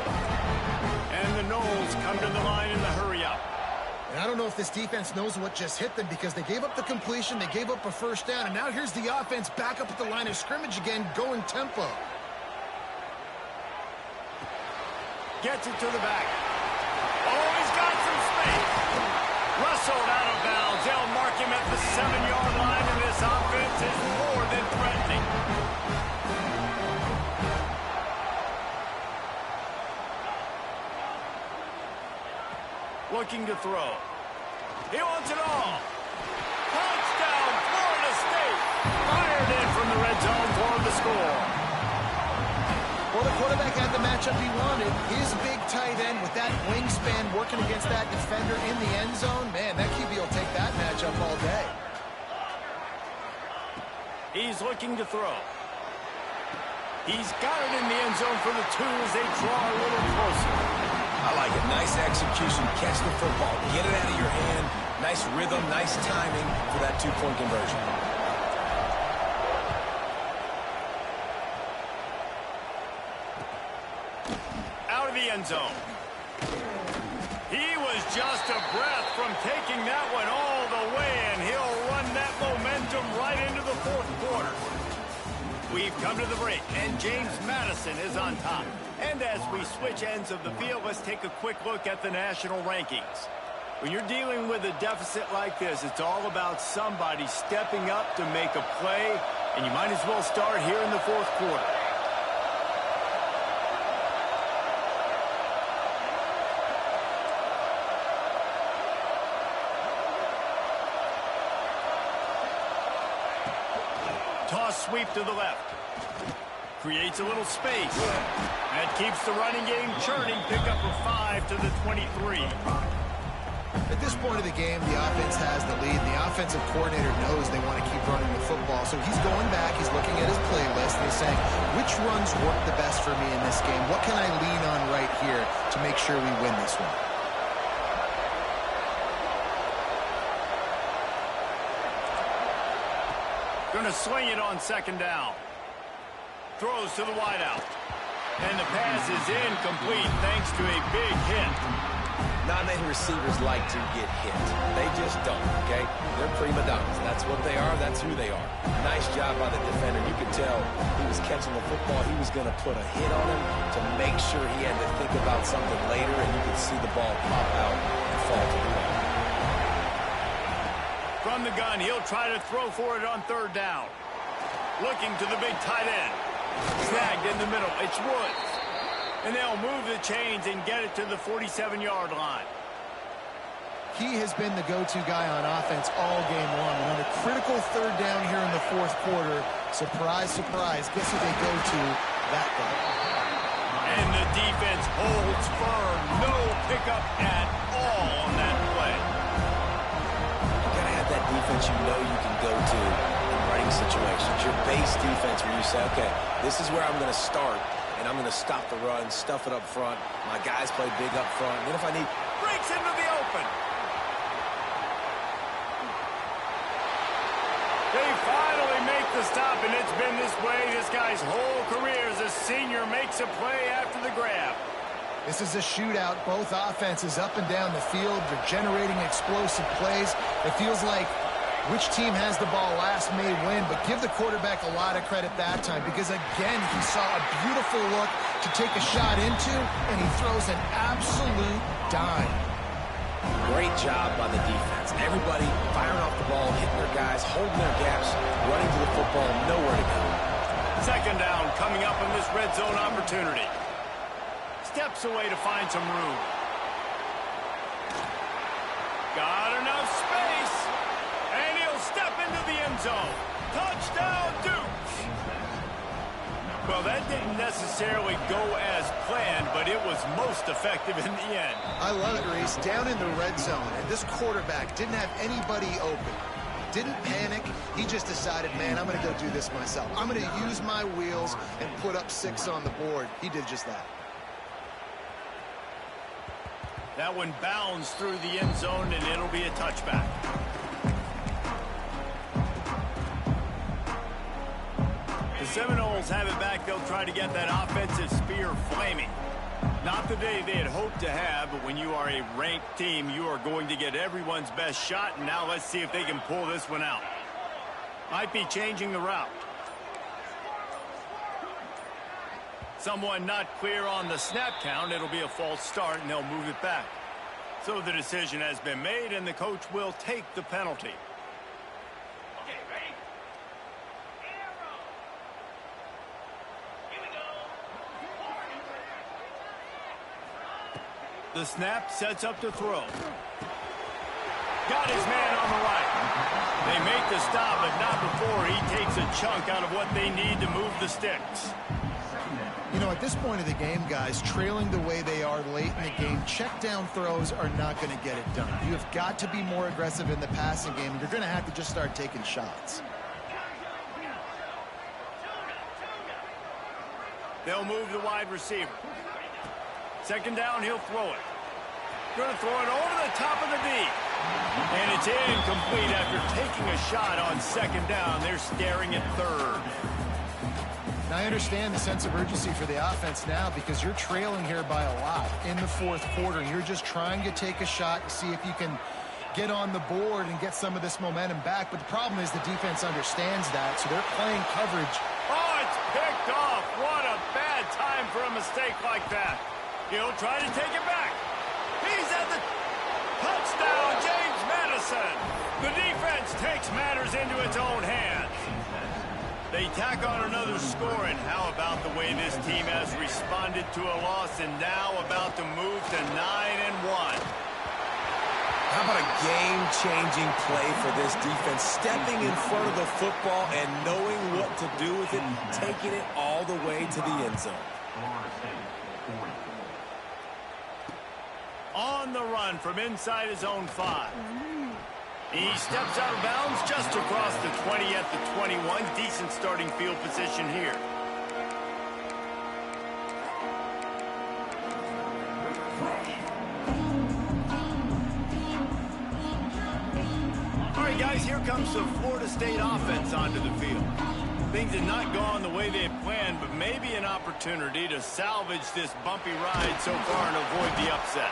And the Noles come to the line in the hurry-up. And I don't know if this defense knows what just hit them, because they gave up the completion, they gave up a first down, and now here's the offense back up at the line of scrimmage again, going tempo. Gets it to the back. Oh, he's got some space. Wrestled out of bounds. They'll mark him at the 7-yard line, and this offense is more than threatening. Looking to throw. He wants it all. Touchdown, Florida State. Fired in from the red zone for the score. Well, the quarterback had the matchup he wanted. His big tight that wingspan working against that defender in the end zone, man, that QB will take that matchup all day. He's looking to throw. He's got it in the end zone for the 2 as they draw a little closer. I like it. Nice execution. Catch the football. Get it out of your hand. Nice rhythm, nice timing for that 2-point conversion. Out of the end zone. He was just a breath from taking that one all the way, and he'll run that momentum right into the 4th quarter. We've come to the break, and James Madison is on top. And as we switch ends of the field, let's take a quick look at the national rankings. When you're dealing with a deficit like this, it's all about somebody stepping up to make a play, and you might as well start here in the 4th quarter. Toss sweep to the left. Creates a little space. That keeps the running game churning. Pickup of 5 to the 23. At this point of the game, the offense has the lead. The offensive coordinator knows they want to keep running the football. So he's going back, he's looking at his playlist, and he's saying, which runs work the best for me in this game? What can I lean on right here to make sure we win this one? Going to swing it on 2nd down. Throws to the wideout. And the pass is incomplete thanks to a big hit. Not many receivers like to get hit. They just don't, okay? They're prima donnas. That's what they are. That's who they are. Nice job by the defender. You could tell he was catching the football. He was going to put a hit on him to make sure he had to think about something later, and you could see the ball pop out and fall to the ground. From the gun, he'll try to throw for it on 3rd down. Looking to the big tight end. Snagged in the middle. It's Woods. And they'll move the chains and get it to the 47-yard line. He has been the go-to guy on offense all game long. And on a critical 3rd down here in the 4th quarter, surprise, surprise, guess who they go to? That guy. And the defense holds firm. No pickup at all on that play. You got to have that defense you know you can go to in running situations. Your base defense where you say, okay, this is where I'm going to start. And I'm going to stop the run, stuff it up front. My guys play big up front. And then if I need... Breaks into the open. They finally make the stop, and it's been this way this guy's whole career as a senior makes a play after the grab. This is a shootout. Both offenses up and down the field. They're generating explosive plays. It feels like which team has the ball last may win, but give the quarterback a lot of credit that time because, again, he saw a beautiful look to take a shot into, and he throws an absolute dime. Great job by the defense. Everybody firing off the ball, hitting their guys, holding their gaps, running to the football, nowhere to go. 2nd down coming up in this red zone opportunity. Steps away to find some room. Got enough space. And he'll step into the end zone. Touchdown, Dukes! Well, that didn't necessarily go as planned, but it was most effective in the end. I love it, Reese. Down in the red zone, and this quarterback didn't have anybody open. Didn't panic. He just decided, man, I'm going to go do this myself. I'm going to use my wheels and put up 6 on the board. He did just that. That one bounds through the end zone, and it'll be a touchback. The Seminoles have it back. They'll try to get that offensive spear flaming. Not the day they had hoped to have, but when you are a ranked team, you are going to get everyone's best shot. And now let's see if they can pull this one out. Might be changing the route. Someone not clear on the snap count. It'll be a false start, and they'll move it back. So the decision has been made, and the coach will take the penalty. Okay, ready? Arrow. Here we go. The snap sets up to throw. Got his man on the right. They make the stop, but not before he takes a chunk out of what they need to move the sticks. You know, at this point of the game, guys, trailing the way they are late in the game, check down throws are not going to get it done. You have got to be more aggressive in the passing game, and you're going to have to just start taking shots. They'll move the wide receiver. Second down, he'll throw it. Going to throw it over the top of the D. And it's incomplete after taking a shot on second down. They're staring at third. Now, I understand the sense of urgency for the offense now because you're trailing here by a lot in the fourth quarter. And you're just trying to take a shot to see if you can get on the board and get some of this momentum back. But the problem is the defense understands that, so they're playing coverage. Oh, it's picked off. What a bad time for a mistake like that. He'll try to take it back. He's at the touchdown, James Madison. The defense takes matters into its own hands. They tack on another score, and how about the way this team has responded to a loss and now about to move to 9-1. How about a game-changing play for this defense, stepping in front of the football and knowing what to do with it, taking it all the way to the end zone. On the run from inside his own 5. He steps out of bounds just across the 20 at the 21. Decent starting field position here. All right, guys, here comes the Florida State offense onto the field. Things have not gone the way they had planned, but maybe an opportunity to salvage this bumpy ride so far and avoid the upset.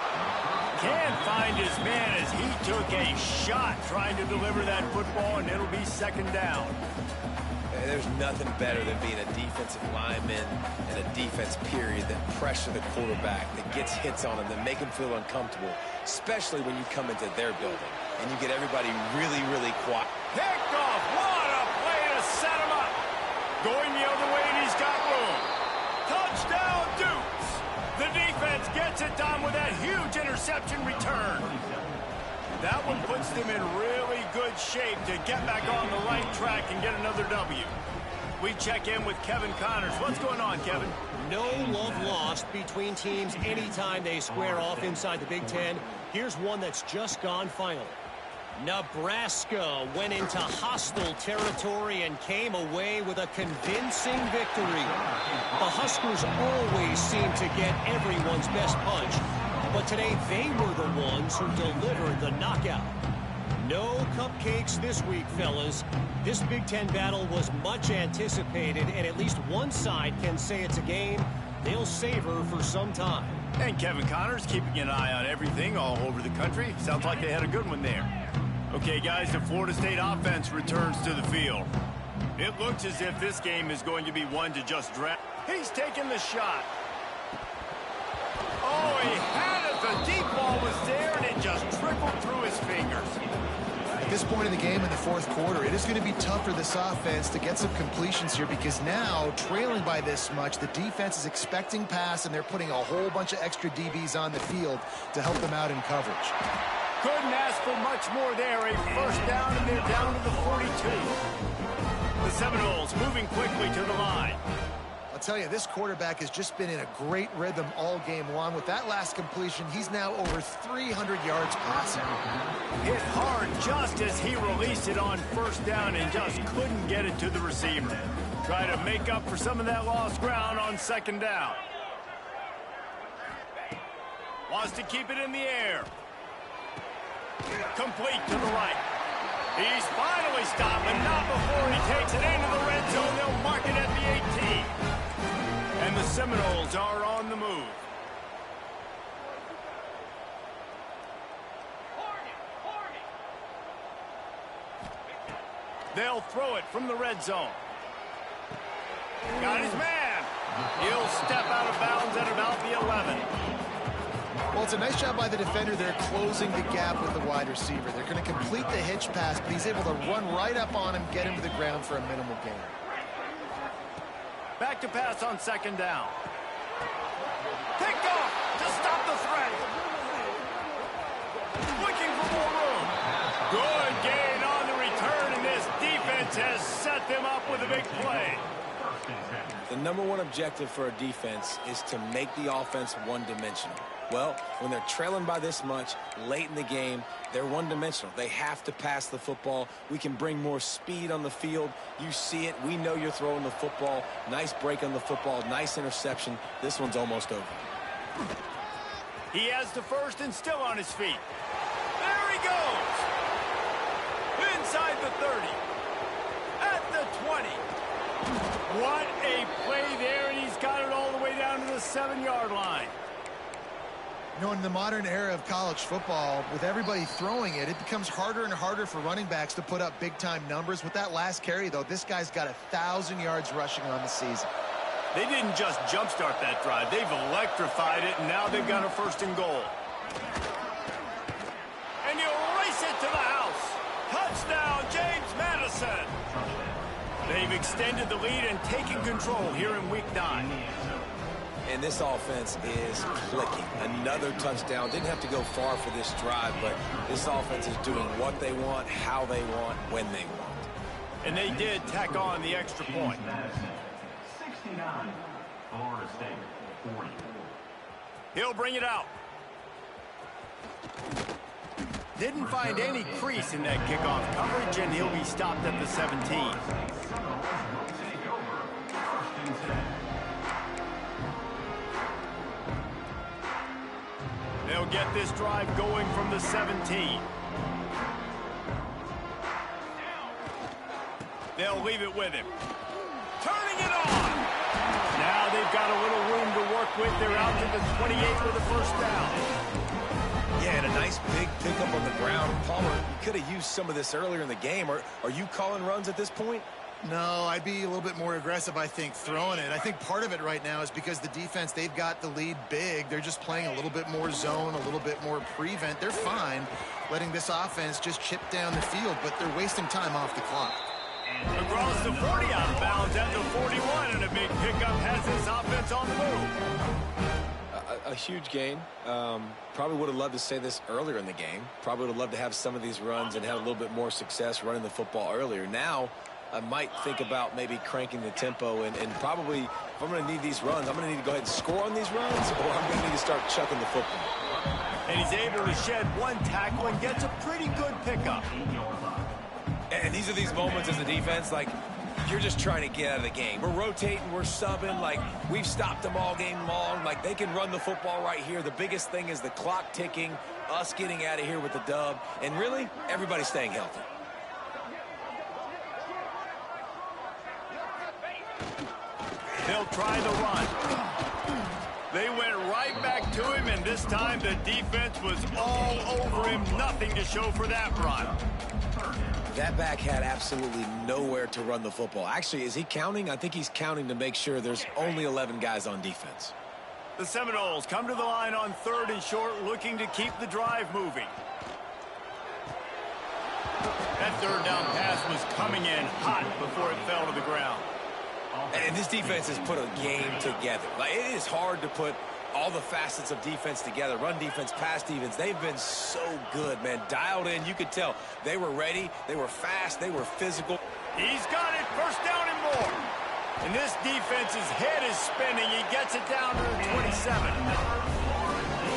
Can't find his man as he took a shot trying to deliver that football, and it'll be second down. Hey, there's nothing better than being a defensive lineman and a defense period that pressure the quarterback, that gets hits on him, that make him feel uncomfortable, especially when you come into their building and you get everybody really, really quiet. Picked off. What a play to set him up. Going the other way, and he's got room. Touchdown, Dukes. The defense gets it done with that huge interception return. That one puts them in really good shape to get back on the right track and get another W. We check in with Kevin Connors. What's going on, Kevin? No love lost between teams anytime they square off inside the Big Ten. Here's one that's just gone final. Nebraska went into hostile territory and came away with a convincing victory. The Huskers always seem to get everyone's best punch, but today they were the ones who delivered the knockout. No cupcakes this week, fellas. This Big Ten battle was much anticipated, and at least one side can say it's a game they'll savor for some time. And Kevin Connors keeping an eye on everything all over the country. Sounds like they had a good one there. Okay, guys, the Florida State offense returns to the field. It looks as if this game is going to be one to just draft. He's taking the shot. Oh, he had it. The deep ball was there, and it just trickled through his fingers. At this point in the game in the fourth quarter, it is going to be tough for this offense to get some completions here because now, trailing by this much, the defense is expecting pass, and they're putting a whole bunch of extra DBs on the field to help them out in coverage. Couldn't ask for much more there. A first down, and they're down to the 42. The Seminoles moving quickly to the line. I'll tell you, this quarterback has just been in a great rhythm all game long. With that last completion, he's now over 300 yards passing. Hit hard just as he released it on first down and just couldn't get it to the receiver. Try to make up for some of that lost ground on second down. Wants to keep it in the air. Complete to the right. He's finally stopped, but not before he takes it into the red zone. They'll mark it at the 18. And the Seminoles are on the move. They'll throw it from the red zone. Got his man. He'll step out of bounds at about the 11. Well, it's a nice job by the defender. They're closing the gap with the wide receiver. They're going to complete the hitch pass, but he's able to run right up on him, get him to the ground for a minimal gain. Back to pass on second down. Picked off to stop the threat. Looking for more room. Good gain on the return, and this defense has set them up with a big play. The #1 objective for a defense is to make the offense one-dimensional. Well, when they're trailing by this much late in the game, they're one-dimensional. They have to pass the football. We can bring more speed on the field. You see it. We know you're throwing the football. Nice break on the football. Nice interception. This one's almost over. He has the first and still on his feet. There he goes. Inside the 30. At the 20. What a play there, and he's got it all the way down to the 7-yard line. You know, in the modern era of college football, with everybody throwing it, it becomes harder and harder for running backs to put up big-time numbers. With that last carry, though, this guy's got 1,000 yards rushing on the season. They didn't just jumpstart that drive. They've electrified it, and now they've got a 1st and goal. And you race it to the house. Touchdown, James Madison. They've extended the lead and taken control here in Week 9. And this offense is clicking. Another touchdown. Didn't have to go far for this drive, but this offense is doing what they want, how they want, when they want. And they did tack on the extra point. 69, Florida State, 40. He'll bring it out. Didn't find any crease in that kickoff coverage, and he'll be stopped at the 17. They'll get this drive going from the 17. They'll leave it with him. Turning it on. Now they've got a little room to work with. They're out to the 28 for the 1st down. Yeah, and a nice big pickup on the ground. Palmer, you could have used some of this earlier in the game. Are you calling runs at this point? No, I'd be a little bit more aggressive, I think, throwing it. I think part of it right now is because the defense, they've got the lead big. They're just playing a little bit more zone, a little bit more prevent. They're fine letting this offense just chip down the field, but they're wasting time off the clock. Across the 40, out of bounds at the 41, and a big pickup has this offense on the move. A huge gain. Probably would have loved to say this earlier in the game. Probably would have loved to have some of these runs and have a little bit more success running the football earlier. Now, I might think about maybe cranking the tempo and probably, if I'm going to need these runs, I'm going to need to go ahead and score on these runs, or I'm going to need to start chucking the football. And he's able to shed one tackle and gets a pretty good pickup. And these are these moments as a defense, like, you're just trying to get out of the game. We're rotating, we're subbing, like, we've stopped them all game long. Like, they can run the football right here. The biggest thing is the clock ticking, us getting out of here with the dub, and really, everybody staying healthy. They'll try the run. They went right back to him, and this time the defense was all over him. Nothing to show for that run. That back had absolutely nowhere to run the football. Actually, is he counting? I think he's counting to make sure there's only 11 guys on defense. The Seminoles come to the line on 3rd and short, looking to keep the drive moving. That 3rd down pass was coming in hot before it fell to the ground. And this defense has put a game together. Like, it is hard to put all the facets of defense together. Run defense, pass defense. They've been so good, man. Dialed in. You could tell they were ready. They were fast. They were physical. He's got it. 1st down and more. And this defense's head is spinning. He gets it down to the 27.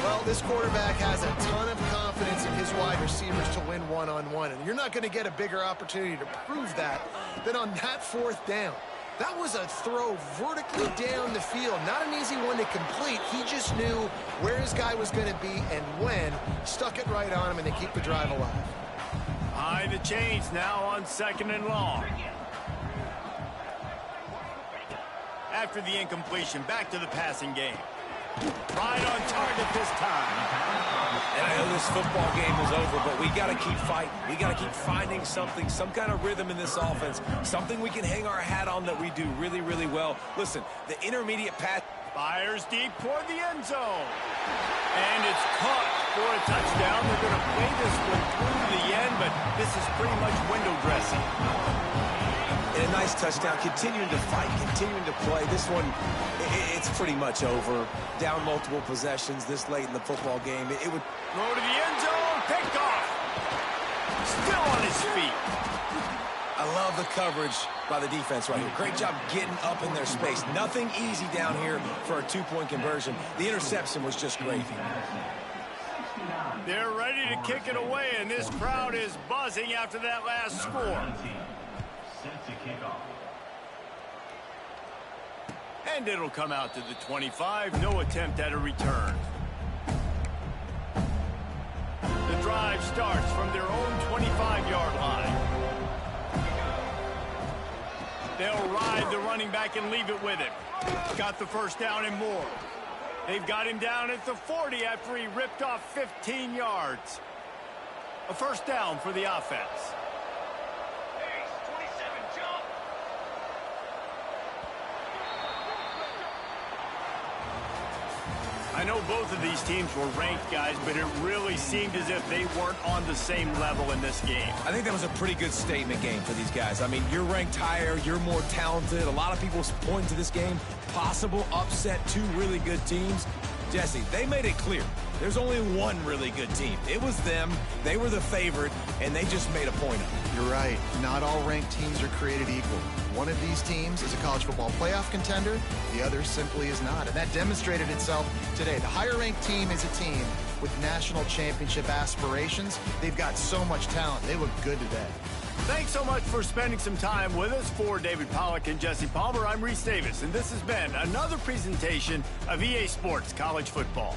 Well, this quarterback has a ton of confidence in his wide receivers to win one-on-one. And you're not going to get a bigger opportunity to prove that than on that 4th down. That was a throw vertically down the field. Not an easy one to complete. He just knew where his guy was going to be and when. Stuck it right on him, and they keep the drive alive. Behind the chains now on 2nd and long. After the incompletion, back to the passing game. Right on target this time. And I know this football game is over, but we got to keep fighting. We got to keep finding something, some kind of rhythm in this offense, something we can hang our hat on that we do really, really well. Listen, the intermediate pass. Fires deep toward the end zone. And it's caught for a touchdown. They're going to play this one through to the end, but this is pretty much window dressing. And a nice touchdown, continuing to fight, continuing to play. This one, it's pretty much over. Down multiple possessions this late in the football game. It would throw to the end zone, picked off. Still on his feet. I love the coverage by the defense right here. Great job getting up in their space. Nothing easy down here for a two-point conversion. The interception was just great. They're ready to kick it away, and this crowd is buzzing after that last score. And it'll come out to the 25. No attempt at a return. The drive starts from their own 25-yard line. They'll ride the running back and leave it with him. Got the first down and more. They've got him down at the 40 after he ripped off 15 yards. A first down for the offense. I know both of these teams were ranked, guys, but it really seemed as if they weren't on the same level in this game. I think that was a pretty good statement game for these guys. I mean, you're ranked higher, you're more talented. A lot of people point to this game, possible upset, two really good teams. Jesse, they made it clear. There's only one really good team. It was them. They were the favorite, and they just made a point of it. You're right. Not all ranked teams are created equal. One of these teams is a college football playoff contender. The other simply is not. And that demonstrated itself today. The higher-ranked team is a team with national championship aspirations. They've got so much talent. They look good today. Thanks so much for spending some time with us. For David Pollack and Jesse Palmer, I'm Reese Davis, and this has been another presentation of EA Sports College Football.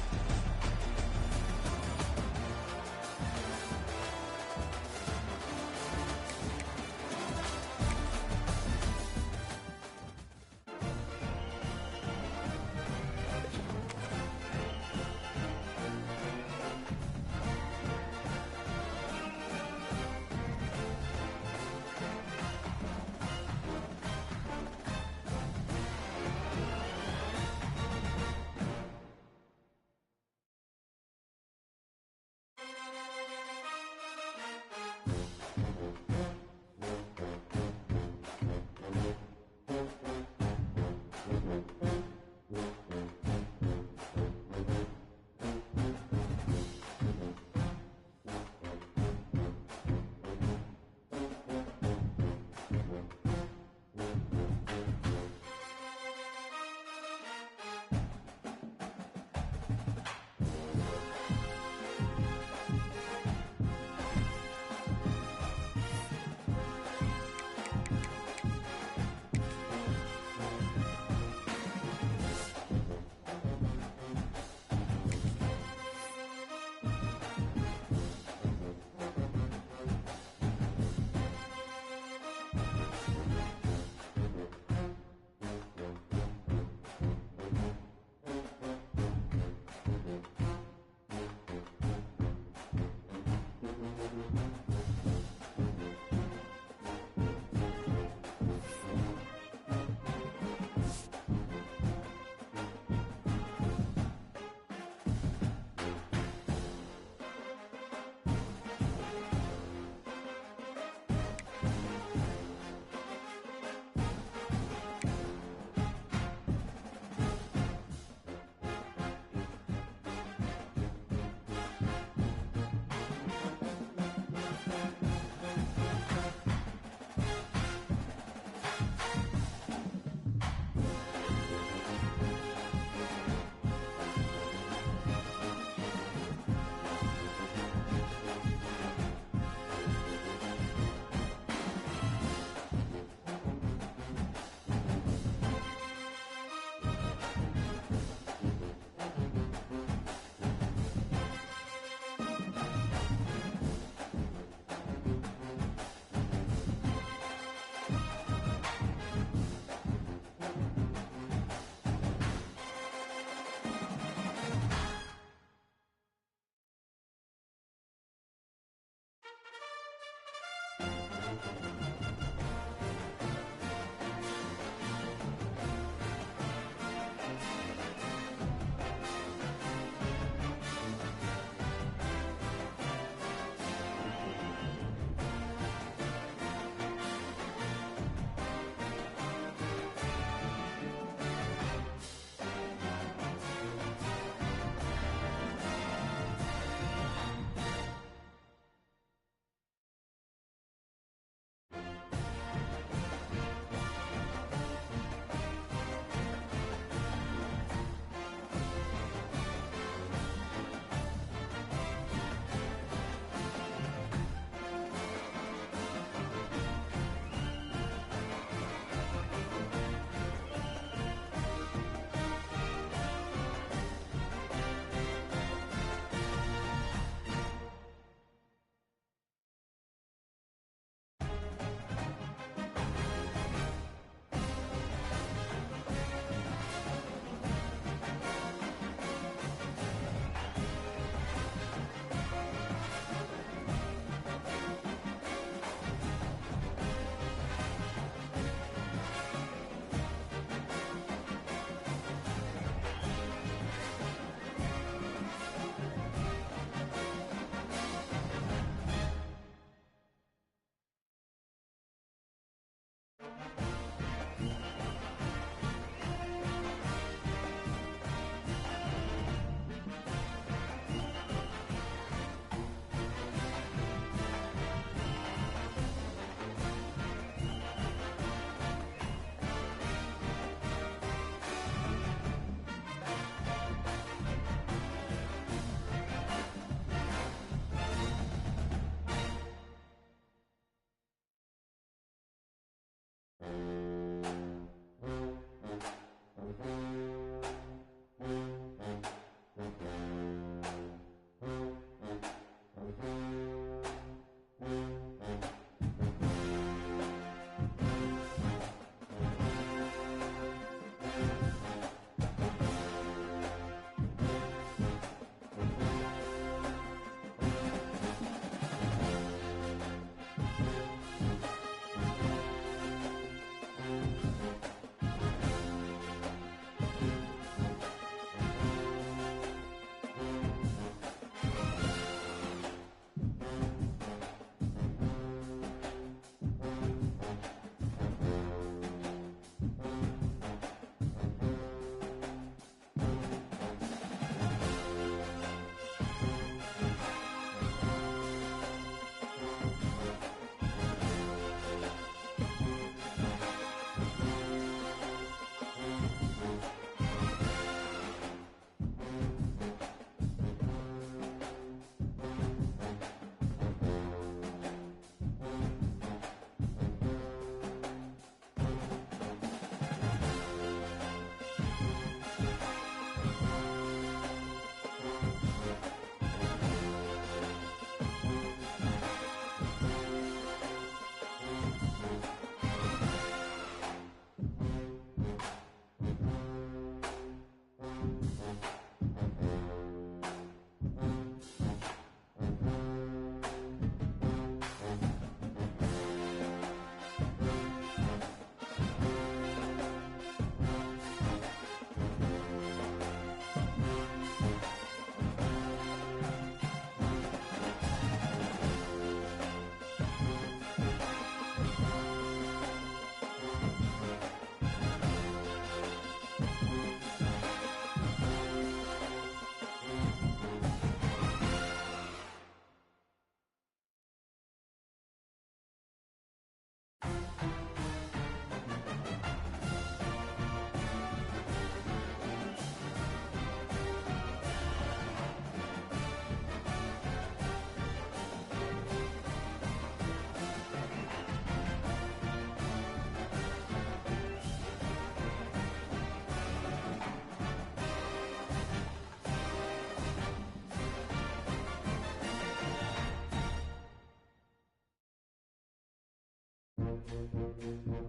10.